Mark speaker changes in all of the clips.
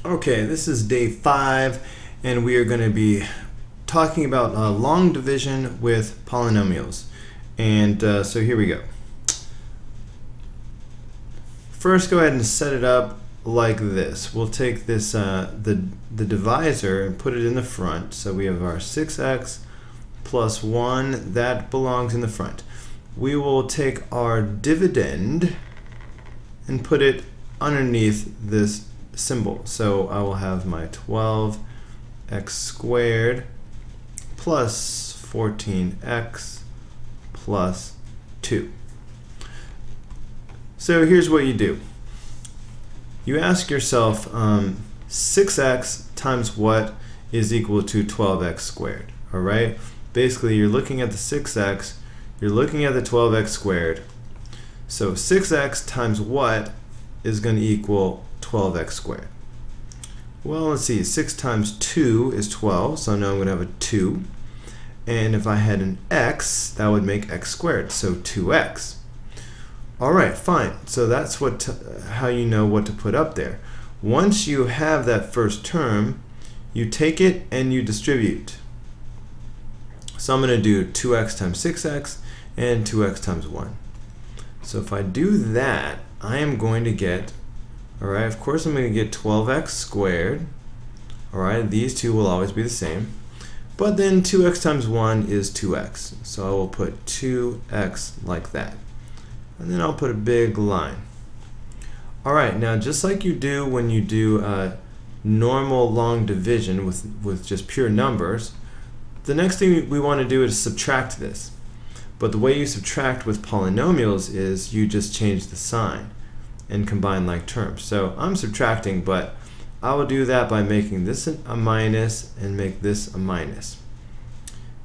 Speaker 1: Okay, this is day 5, and we are going to be talking about long division with polynomials. And so here we go. First, go ahead and set it up like this. We'll take this the divisor and put it in the front. So we have our 6x plus 1, that belongs in the front. We will take our dividend and put it underneath this symbol. So I will have my 12x squared plus 14x plus 2. So here's what you do. You ask yourself, 6x times what is equal to 12x squared? All right? Basically, you're looking at the 6x, you're looking at the 12x squared. So 6x times what is going to equal 12x squared? Well, let's see. 6 times 2 is 12, so now I'm going to have a 2. And if I had an x, that would make x squared, so 2x. All right, fine. So that's how you know what to put up there. Once you have that first term, you take it and you distribute. So I'm going to do 2x times 6x and 2x times 1. So if I do that, I am going to get, all right, of course I'm going to get 12x squared. All right, these two will always be the same. But then 2x times 1 is 2x. So I will put 2x like that. And then I'll put a big line. All right, now just like you do when you do normal long division with just pure numbers, the next thing we want to do is subtract this. But the way you subtract with polynomials is you just change the sign and combine like terms. So I'm subtracting, but I will do that by making this a minus and make this a minus.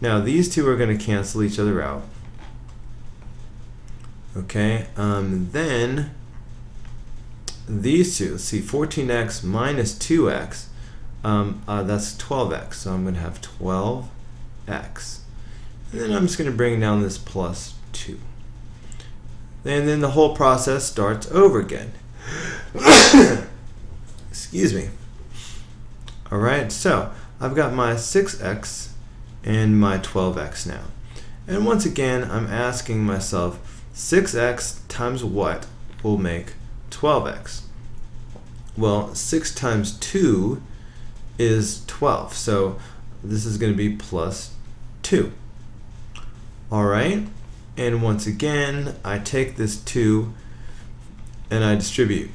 Speaker 1: Now these two are going to cancel each other out. Okay, then these two, let's see, 14x minus 2x, that's 12x, so I'm going to have 12x. And then I'm just going to bring down this plus 2. And then the whole process starts over again. Excuse me. All right, so I've got my 6x and my 12x now. And once again, I'm asking myself, 6x times what will make 12x? Well, 6 times 2 is 12, so this is going to be plus 2. All right, and once again, I take this 2 and I distribute.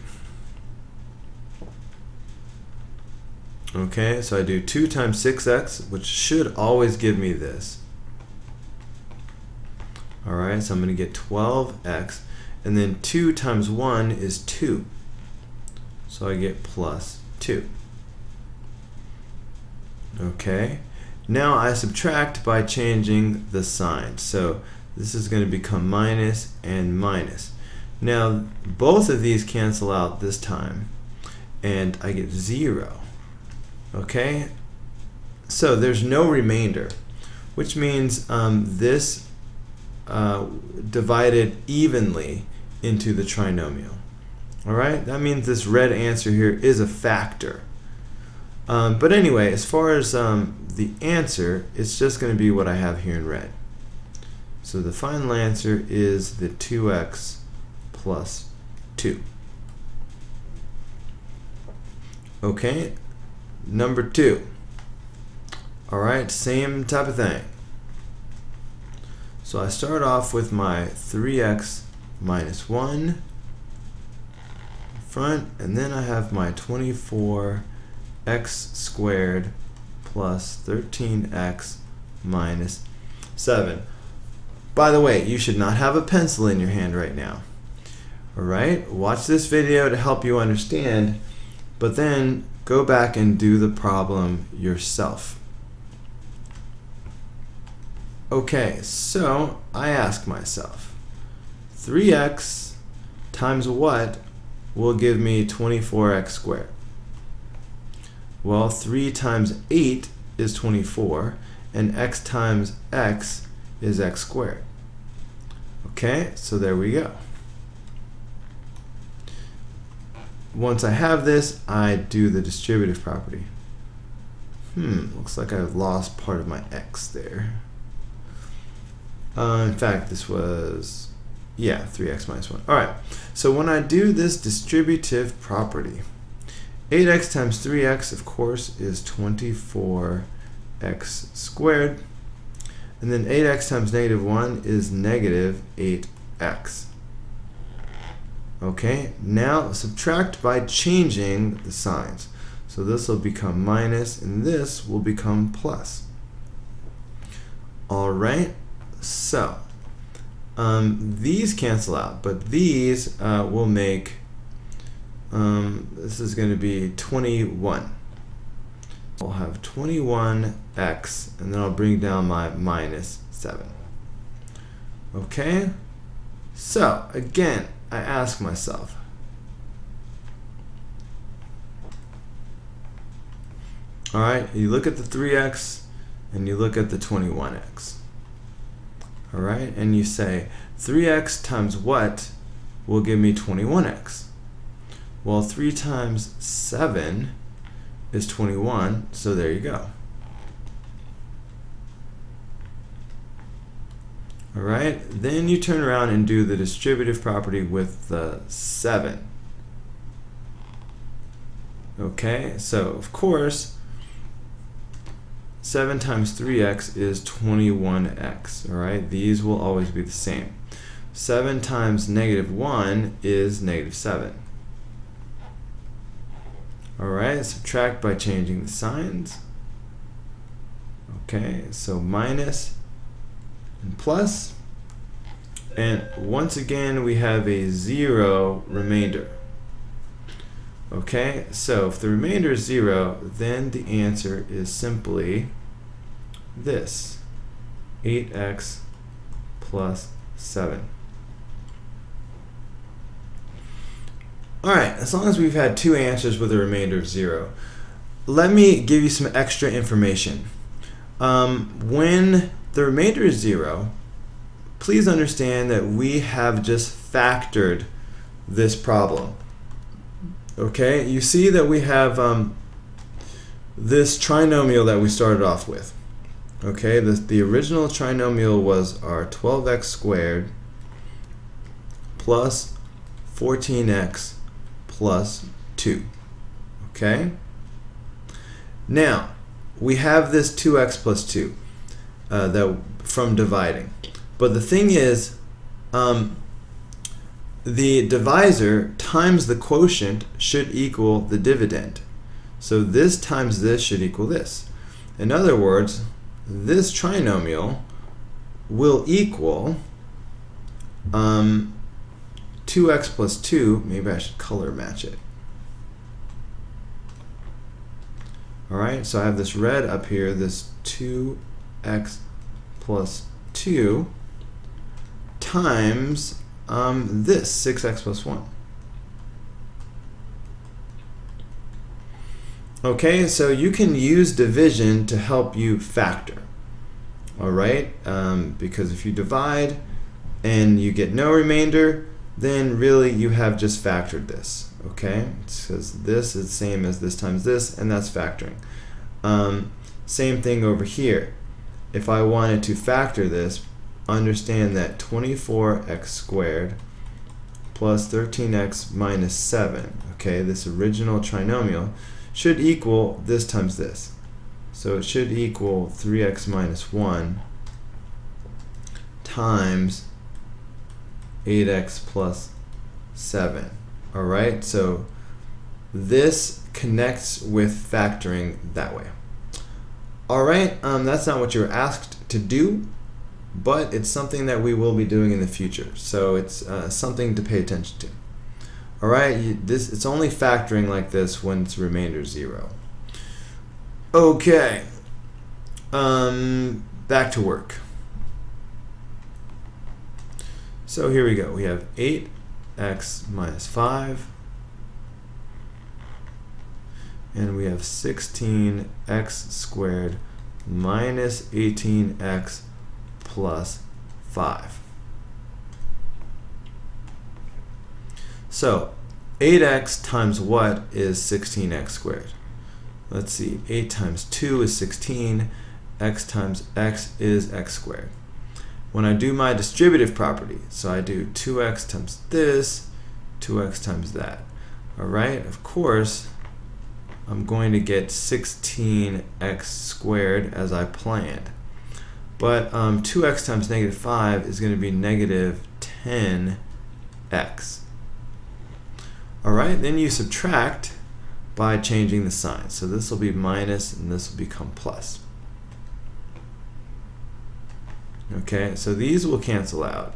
Speaker 1: Okay, so I do 2 times 6x, which should always give me this. All right, so I'm going to get 12x, and then 2 times 1 is 2. So I get plus 2. Okay, now I subtract by changing the sign. So this is going to become minus and minus. Now both of these cancel out this time, and I get 0. Okay, so there's no remainder, which means this divided evenly into the trinomial. All right, that means this red answer here is a factor. But anyway, as far as the answer, it's just going to be what I have here in red. So the final answer is the 2x plus 2. Okay, number 2. All right, same type of thing. So I start off with my 3x minus 1 front, and then I have my 24x squared plus 13x minus 7. By the way, you should not have a pencil in your hand right now. All right, watch this video to help you understand, but then go back and do the problem yourself. Okay, so I ask myself, 3x times what will give me 24x squared? Well, 3 times 8 is 24, and x times x is x squared. Okay, so there we go. once I have this, I do the distributive property. Looks like I've lost part of my x there. In fact, this was, yeah, 3x minus 1. All right, so when I do this distributive property, 8x times 3x, of course, is 24x squared. And then 8x times negative 1 is negative 8x. Okay, now subtract by changing the signs. So this will become minus, and this will become plus. All right, so these cancel out, but these will make, this is going to be 21. I'll have 21x, and then I'll bring down my minus 7. Okay, so again, I ask myself, all right, you look at the 3x and you look at the 21x. All right, and you say 3x times what will give me 21x? Well, 3 times 7 is 21, so there you go. All right, then you turn around and do the distributive property with the 7. Okay, so of course, 7 times 3x is 21x, all right? These will always be the same. 7 times negative 1 is negative 7. All right, subtract by changing the signs. Okay, so minus and plus. And once again, we have a 0 remainder. Okay, so if the remainder is 0, then the answer is simply this, 8x plus 7. All right, as long as we've had 2 answers with a remainder of 0, let me give you some extra information. When the remainder is 0, please understand that we have just factored this problem. Okay, you see that we have this trinomial that we started off with. Okay, the original trinomial was our 12x squared plus 14x plus 2. Okay, now we have this 2x plus 2 that from dividing, but the thing is, the divisor times the quotient should equal the dividend. So this times this should equal this. In other words, this trinomial will equal 2x plus 2. Maybe I should color match it. All right, so I have this red up here, this 2x plus 2 times this 6x plus 1. Okay, so you can use division to help you factor. All right, because if you divide and you get no remainder, then really you have just factored this. Okay, because this is the same as this times this, and that's factoring. Same thing over here. If I wanted to factor this, understand that 24x squared plus 13x minus 7, okay, this original trinomial, should equal this times this. So it should equal 3x minus 1 times 8x plus 7. All right, so this connects with factoring that way. All right, that's not what you were asked to do, but it's something that we will be doing in the future, so it's something to pay attention to. All right, it's only factoring like this when it's remainder 0. Okay, back to work. So here we go. We have 8x minus 5, and we have 16x squared minus 18x plus 5. So 8x times what is 16x squared? Let's see, 8 times 2 is 16, x times x is x squared. When I do my distributive property, so I do 2x times this, 2x times that. Alright, of course, I'm going to get 16x squared as I planned. But 2x times negative 5 is going to be negative 10x. Alright, then you subtract by changing the sign. So this will be minus and this will become plus. Okay, so these will cancel out.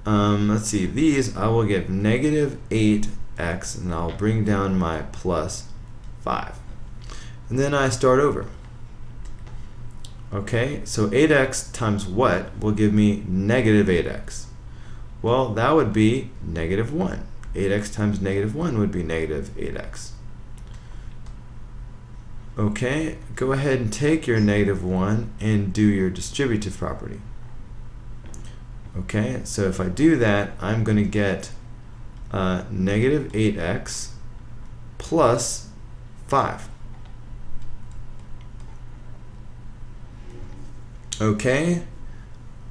Speaker 1: Let's see, these I will get negative 8x and I'll bring down my plus 5. And then I start over. Okay, so 8x times what will give me negative 8x? Well, that would be negative 1. 8x times negative 1 would be negative 8x. Okay, go ahead and take your negative 1 and do your distributive property. Okay, so if I do that, I'm going to get negative 8x plus 5. Okay,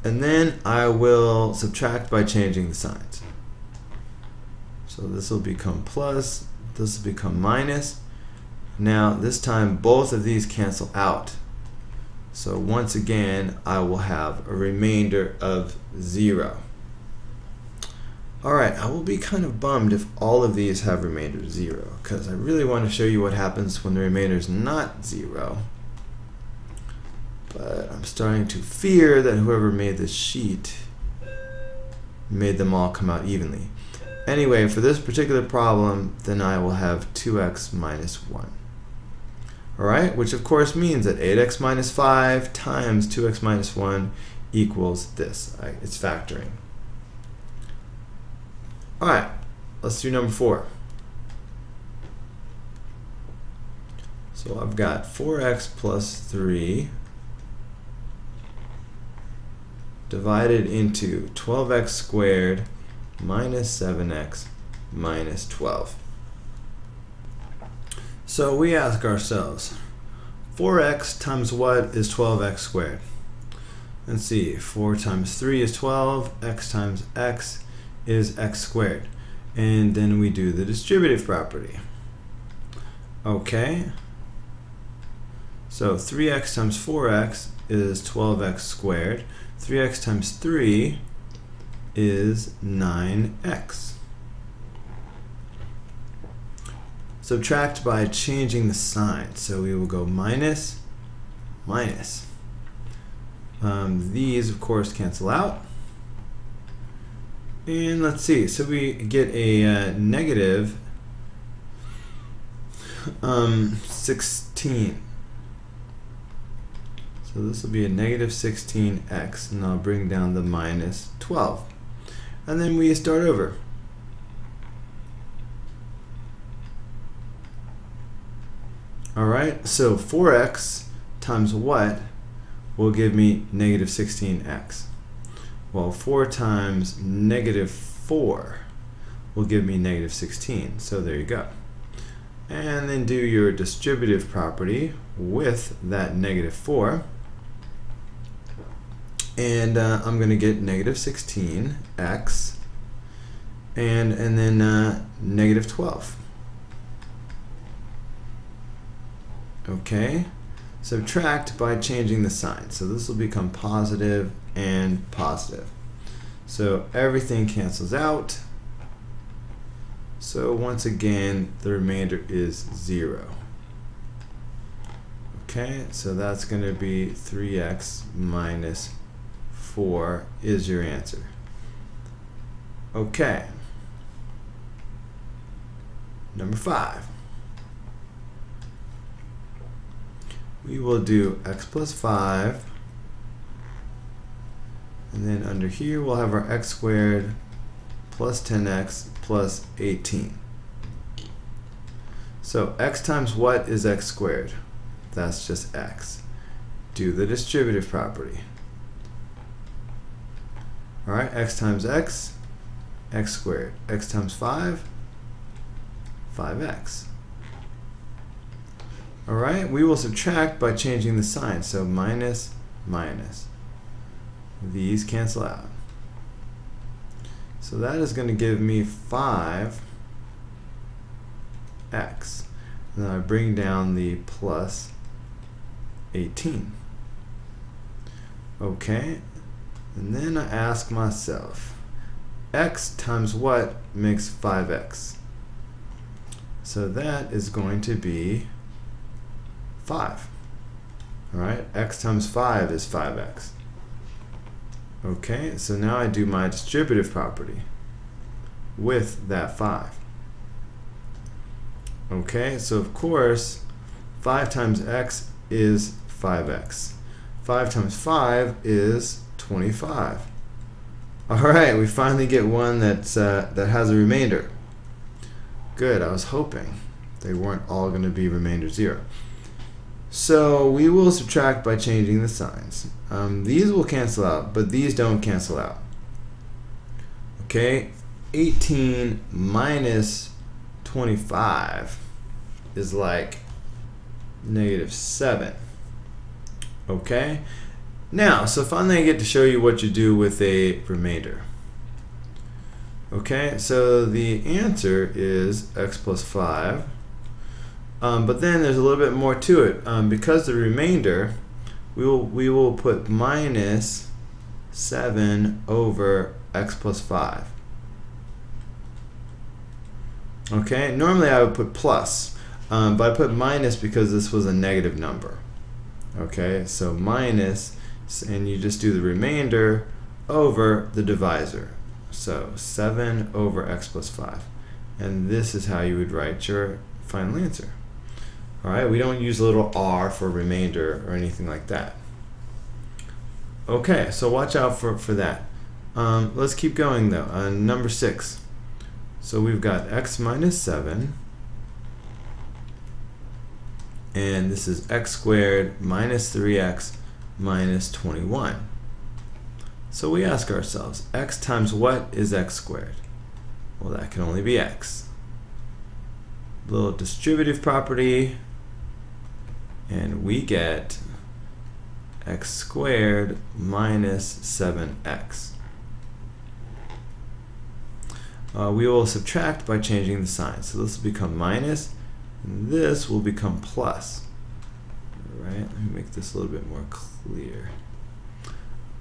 Speaker 1: and then I will subtract by changing the signs. So this will become plus, this will become minus. Now this time both of these cancel out. So once again I will have a remainder of 0. Alright, I will be kind of bummed if all of these have remainder 0, because I really want to show you what happens when the remainder is not 0. But I'm starting to fear that whoever made this sheet made them all come out evenly. Anyway, for this particular problem, then I will have 2x minus 1. Alright, which of course means that 8x minus 5 times 2x minus 1 equals this. It's factoring. Alright, let's do number 4. So I've got 4x plus 3 divided into 12x squared minus 7x minus 12. So we ask ourselves, 4x times what is 12x squared? Let's see, 4 times 3 is 12, x times x is x squared. And then we do the distributive property. Okay, so 3x times 4x is 12x squared. 3x times 3 is 9x. Subtract by changing the sign. So we will go minus, minus. These, of course, cancel out. And let's see. So we get a negative 16. So this will be a negative 16x, and I'll bring down the minus 12. And then we start over. Alright, so 4x times what will give me negative 16x? Well, 4 times negative 4 will give me negative 16. So there you go. And then do your distributive property with that negative 4. And I'm going to get negative 16x and then negative 12. Okay, subtract by changing the sign. So this will become positive and positive. So everything cancels out. So once again, the remainder is 0. Okay, so that's going to be 3x minus 4 is your answer. Okay. Number 5. We will do x plus 5, and then under here we'll have our x squared plus 10x plus 18. So x times what is x squared? That's just x. Do the distributive property. Alright, x times x x squared. X times 5, 5x. Alright, we will subtract by changing the sign. So minus, minus. These cancel out. So that is going to give me 5x. And then I bring down the plus 18. Okay, and then I ask myself, x times what makes 5x? So that is going to be 5. Alright, x times 5 is 5x. Okay, so now I do my distributive property with that 5. Okay, so of course 5 times x is 5x. 5 times 5 is 25. Alright, we finally get one that's, that has a remainder. Good, I was hoping they weren't all going to be remainder 0. So we will subtract by changing the signs. These will cancel out, but these don't cancel out. Okay, 18 minus 25 is like -7. Okay, now so finally I get to show you what you do with a remainder. Okay, so the answer is x plus 5. But then there's a little bit more to it. Because the remainder, we will put minus 7 over x plus 5. Okay, normally I would put plus, but I put minus because this was a negative number. Okay, so minus, and you just do the remainder over the divisor. So 7 over x plus 5. And this is how you would write your final answer. Alright, we don't use a little r for remainder or anything like that. Okay, so watch out for that. Let's keep going though. Number 6. So we've got x minus 7. And this is x squared minus 3x minus 21. So we ask ourselves, x times what is x squared? Well, that can only be x. Little distributive property, and we get x squared minus 7x. We will subtract by changing the sign. So this will become minus, and this will become plus. All right, let me make this a little bit more clear.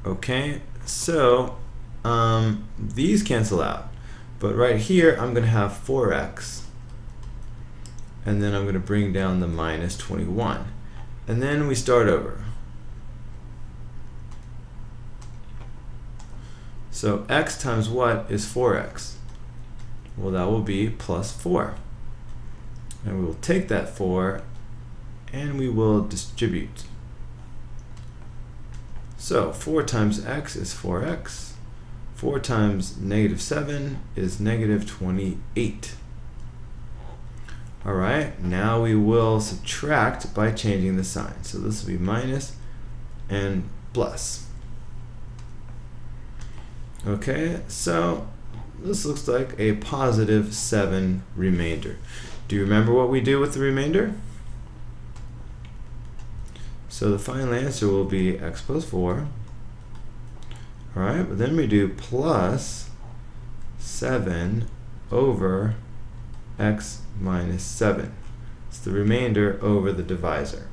Speaker 1: Okay, so these cancel out, but right here I'm going to have 4x, and then I'm going to bring down the minus 21, and then we start over. So x times what is 4x? Well, that will be plus 4, and we will take that 4 and we will distribute. So 4 times x is 4x. 4 times -7 is -28. Alright, now we will subtract by changing the sign. So this will be minus and plus. Okay, so this looks like a positive 7 remainder. Do you remember what we do with the remainder? So the final answer will be x plus 4. Alright, but then we do plus 7 over x minus 7. It's the remainder over the divisor.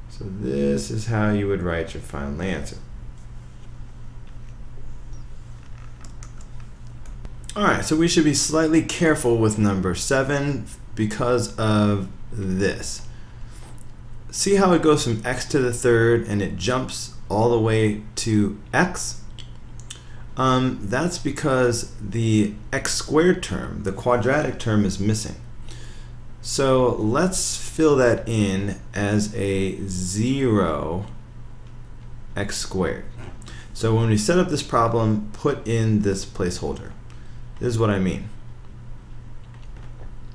Speaker 1: So this is how you would write your final answer. Alright, so we should be slightly careful with number 7 because of this. See how it goes from x to the third and it jumps all the way to x? That's because the x squared term, the quadratic term, is missing. So let's fill that in as a 0 x squared. So when we set up this problem, put in this placeholder. This is what I mean.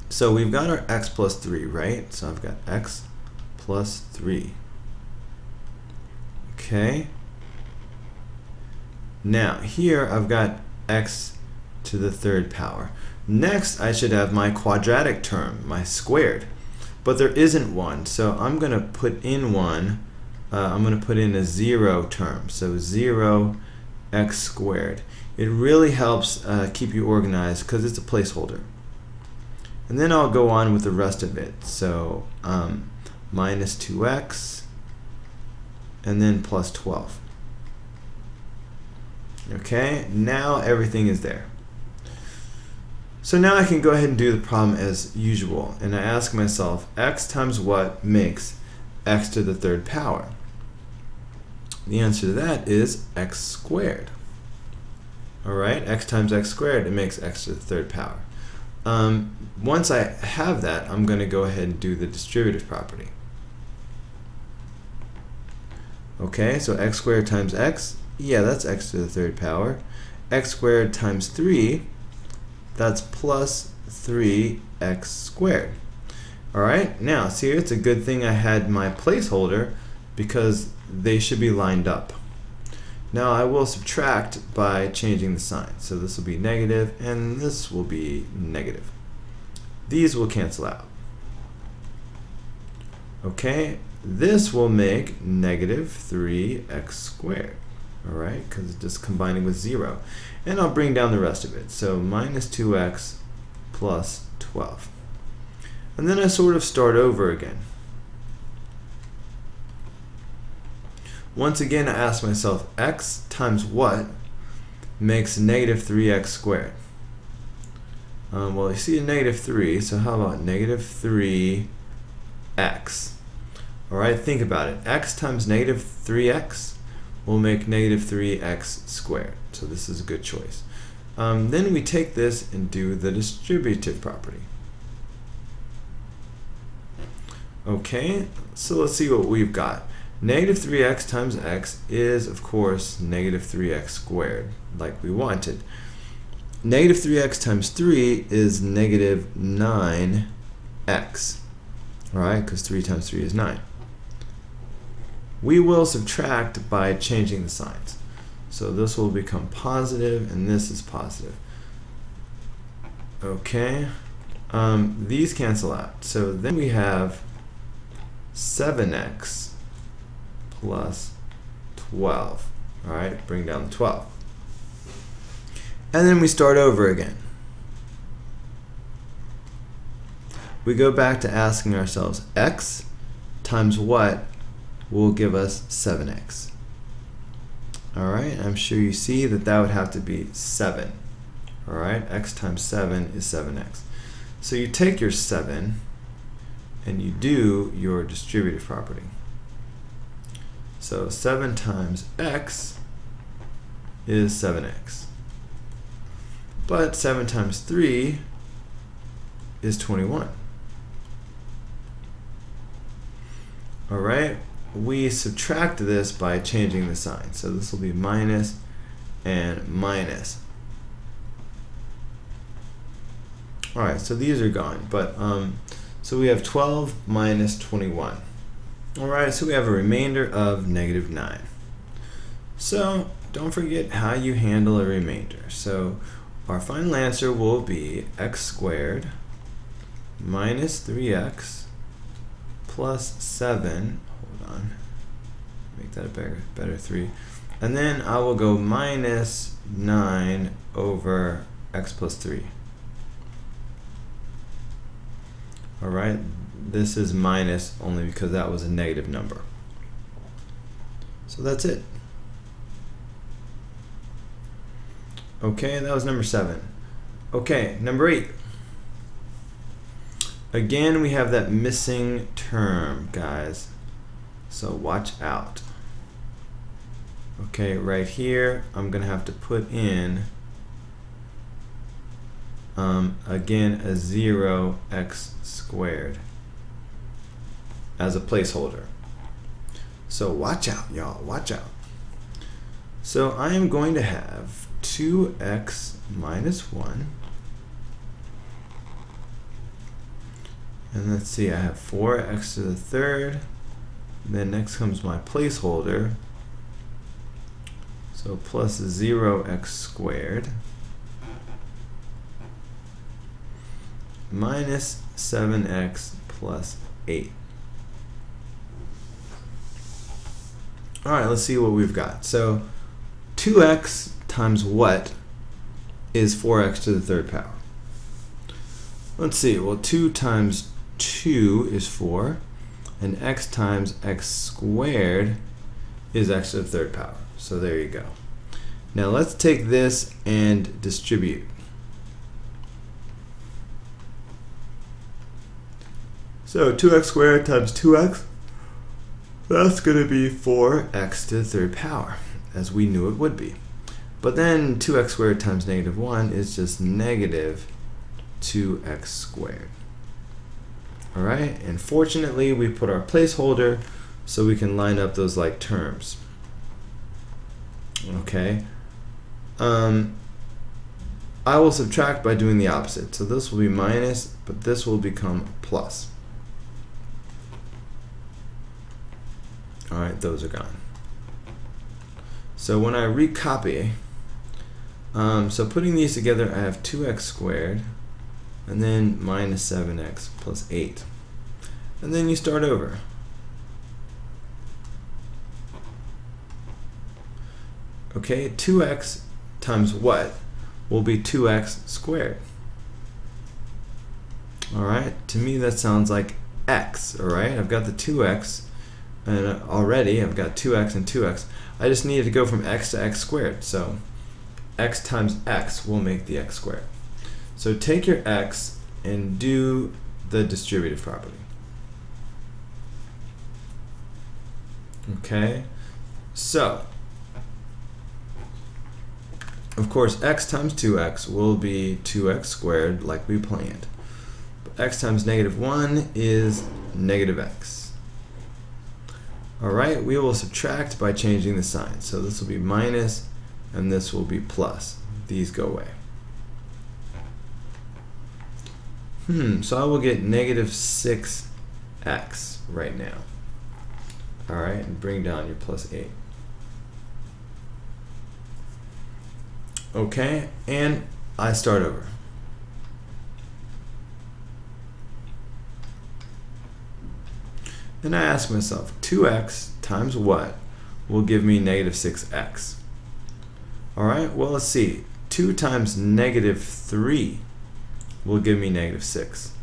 Speaker 1: So we've got our x plus 3, right? So I've got x plus 3. Okay. Now here I've got x to the third power. Next, I should have my quadratic term, my squared. But there isn't one, so I'm going to put in one. I'm going to put in a 0 term, so 0 x squared. It really helps keep you organized because it's a placeholder. And then I'll go on with the rest of it. So minus 2x and then plus 12. Okay, now everything is there. So now I can go ahead and do the problem as usual, and I ask myself, x times what makes x to the third power? The answer to that is x squared. Alright, x times x squared, it makes x to the third power. Once I have that, I'm going to go ahead and do the distributive property. Okay, so x squared times x, yeah, that's x to the third power. X squared times 3, that's plus 3x squared. Alright, now see, it's a good thing I had my placeholder because they should be lined up. Now I will subtract by changing the sign. So this will be negative and this will be negative. These will cancel out. Okay, this will make negative 3x squared. Alright, because it's just combining with 0. And I'll bring down the rest of it. So minus 2x plus 12. And then I sort of start over again. Once again, I ask myself, x times what makes negative 3x squared? Well, you see a negative 3, so how about negative 3x? Alright, think about it. X times negative 3x will make negative 3x squared. So this is a good choice. Then we take this and do the distributive property. Okay, so let's see what we've got. Negative 3x times x is, of course, negative 3x squared, like we wanted. Negative 3x times 3 is negative 9x. Alright, because 3 times 3 is 9. We will subtract by changing the signs. So this will become positive, and this is positive. Okay, these cancel out. So then we have 7x plus 12. Alright, bring down the 12. And then we start over again. We go back to asking ourselves, x times what will give us 7x? Alright, I'm sure you see that that would have to be 7. Alright, x times 7 is 7x. So you take your 7 and you do your distributive property. So 7 times x is 7x. But 7 times 3 is 21. Alright, we subtract this by changing the sign. So this will be minus and minus. Alright, so these are gone. But so we have 12 minus 21. Alright, so we have a remainder of negative 9. So don't forget how you handle a remainder. So our final answer will be x squared minus 3x plus 7. Hold on. Make that a better 3. And then I will go minus 9 over x plus 3. Alright, this is minus only because that was a negative number. So that's it. Okay, that was number 7. Okay, number 8. Again, we have that missing term, guys. So watch out. Okay, right here, I'm going to have to put in, again, a 0x squared as a placeholder. So watch out, y'all, watch out. So I am going to have 2x minus 1. And let's see, I have 4x to the third. Then next comes my placeholder. So plus 0x squared. minus 7x plus 8. All right, let's see what we've got. So 2x times what is 4x to the third power? Let's see, well 2 times 2 is 4, and x times x squared is x to the third power. So there you go. Now let's take this and distribute. So 2x squared times 2x, that's going to be 4x to the third power, as we knew it would be. But then 2x squared times negative 1 is just negative 2x squared. Alright, and fortunately we put our placeholder so we can line up those like terms. Okay. I will subtract by doing the opposite. So this will be minus, but this will become plus. Alright, those are gone. So when I recopy, so putting these together, I have 2x squared, and then minus 7x plus 8. And then you start over. Okay, 2x times what will be 2x squared? Alright, to me that sounds like x, alright? I've got the 2x, and already I've got 2x and 2x. I just needed to go from x to x squared, so x times x will make the x squared. So take your x and do the distributive property. Okay, so of course x times 2x will be 2x squared like we planned. But x times negative 1 is negative x. Alright, we will subtract by changing the sign. So this will be minus and this will be plus. These go away. So I will get negative 6x right now. Alright, and bring down your plus 8. Okay, and I start over. Then I ask myself, 2x times what will give me negative 6x? Alright, well let's see. 2 times negative 3 will give me negative 6.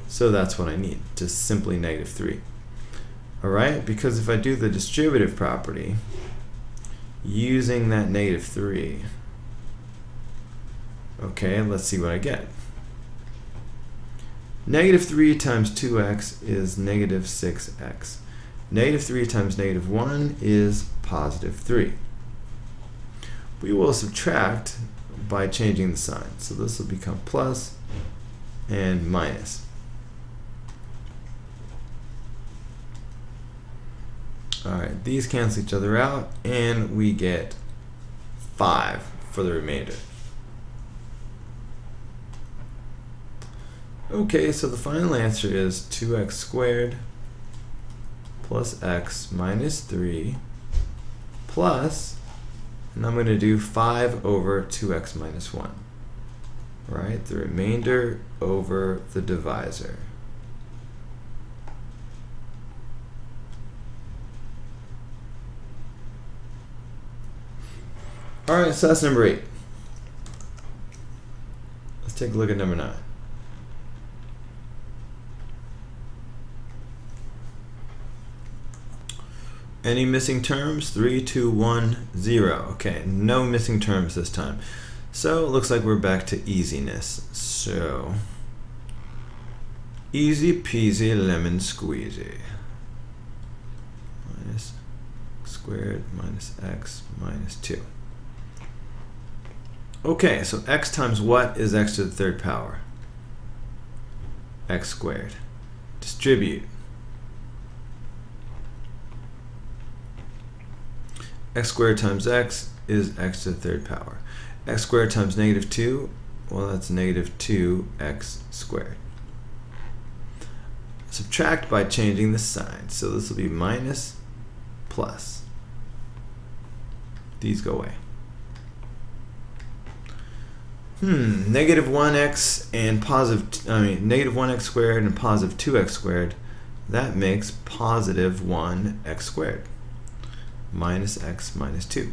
Speaker 1: So that's what I need, just simply negative 3. Alright, because if I do the distributive property, using that negative 3, okay, let's see what I get. Negative 3 times 2x is negative 6x. Negative 3 times negative 1 is positive 3. We will subtract by changing the sign. So this will become plus and minus. Alright, these cancel each other out, and we get 5 for the remainder. Okay, so the final answer is 2x squared plus x minus 3 plus, and I'm going to do 5 over 2x minus 1. Right, the remainder over the divisor. Alright, so that's number 8. Let's take a look at number 9. Any missing terms? 3, 2, 1, 0. Okay, no missing terms this time. So it looks like we're back to easiness. So easy peasy lemon squeezy. Minus squared minus x minus 2. Okay, so x times what is x to the third power? X squared. Distribute. X squared times x is x to the third power. X squared times negative 2, well that's negative 2x squared. Subtract by changing the sign. So this will be minus plus. These go away. Negative 1x and negative 1x squared and positive 2x squared. That makes positive 1x squared minus x minus 2.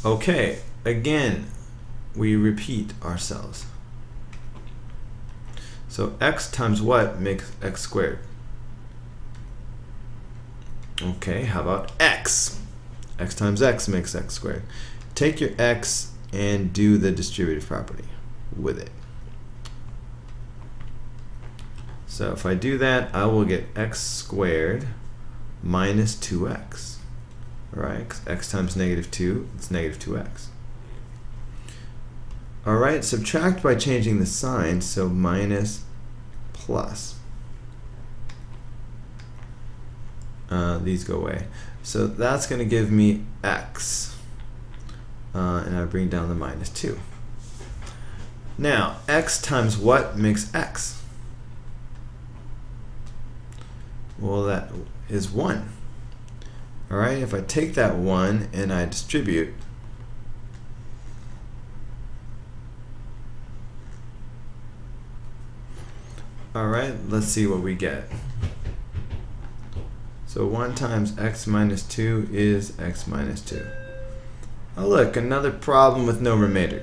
Speaker 1: Okay, again, we repeat ourselves. So x times what makes x squared? Okay, how about x? X times x makes x squared. Take your x and do the distributive property with it. So if I do that, I will get x squared minus 2x. Alright, because x times negative 2, it's negative 2x. Alright, subtract by changing the sign, so minus plus. These go away. So that's going to give me x. And I bring down the minus 2. Now, x times what makes x? Well, that is 1. Alright, if I take that 1 and I distribute, alright, let's see what we get. So 1 times x minus 2 is x minus 2. Oh look, another problem with no remainder.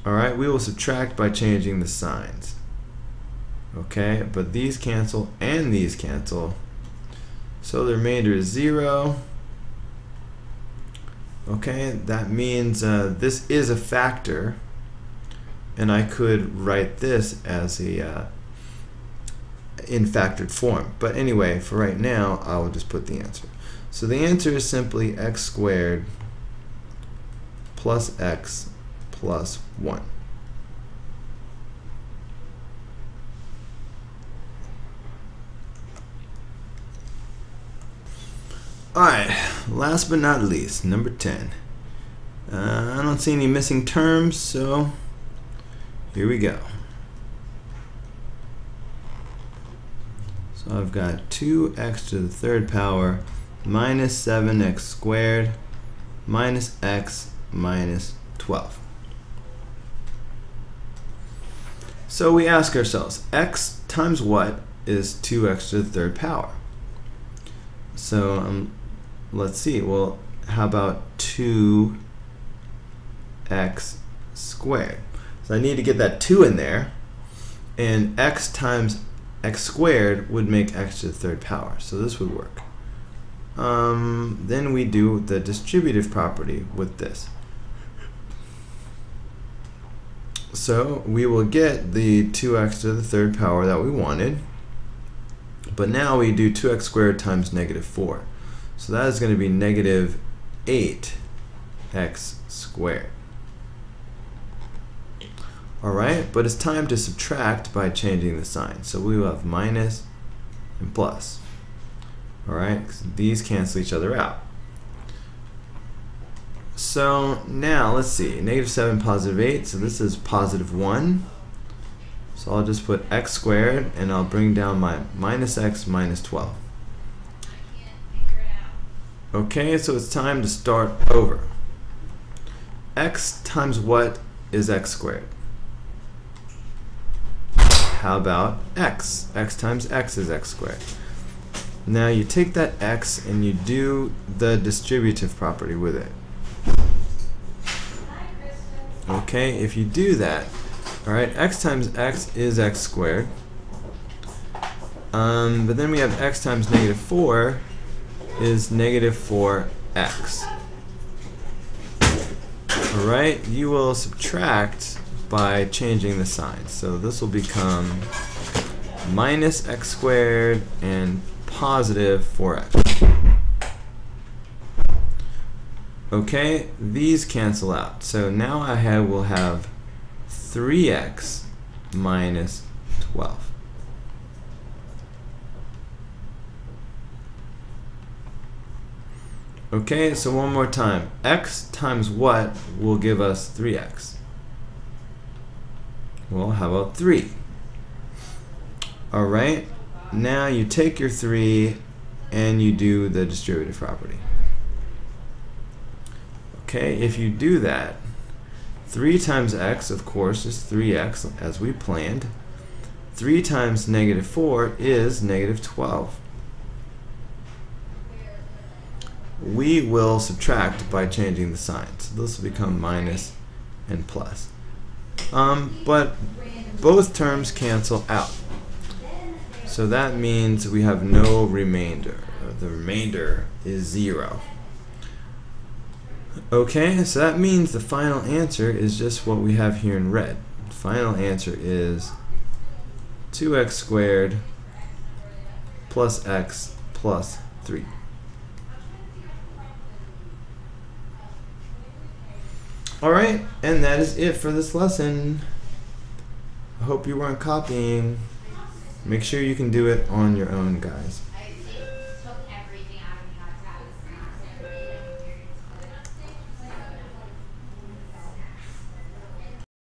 Speaker 1: Alright, we will subtract by changing the signs. Okay, but these cancel and these cancel. So the remainder is 0. Okay, that means this is a factor. And I could write this as a in factored form. But anyway, for right now, I will just put the answer. So the answer is simply x squared plus x plus 1. Alright, last but not least, number 10. I don't see any missing terms, so here we go. So I've got 2x to the third power minus 7x squared minus x minus 12. So we ask ourselves, x times what is 2x to the third power? So let's see, well, how about 2x squared? So I need to get that 2 in there, and x times x squared would make x to the third power, so this would work. Then we do the distributive property with this. So we will get the 2x to the third power that we wanted, but now we do 2x squared times negative 4. So that is going to be negative 8x squared. Alright, but it's time to subtract by changing the sign. So we will have minus and plus. Alright, these cancel each other out. So now let's see, negative 7, positive 8, so this is positive 1. So I'll just put x squared and I'll bring down my minus x minus 12. Okay, so it's time to start over. X times what is x squared? How about x? X times x is x squared. Now you take that x and you do the distributive property with it. Okay, if you do that, alright, x times x is x squared. But then we have x times negative 4 is negative 4x. Alright, you will subtract by changing the sign. So this will become minus x squared and positive 4x. Okay, these cancel out. So now I will have 3x minus 12. Okay, so one more time. X times what will give us 3x? Well, how about 3? Alright, now you take your 3 and you do the distributive property. Okay, if you do that, 3 times x, of course, is 3x, as we planned. 3 times negative 4 is negative 12. We will subtract by changing the sign. So this will become minus and plus. But both terms cancel out. So that means we have no remainder. The remainder is 0. Okay, so that means the final answer is just what we have here in red. The final answer is 2x squared plus x plus 3. Alright, and that is it for this lesson. I hope you weren't copying. Make sure you can do it on your own, guys.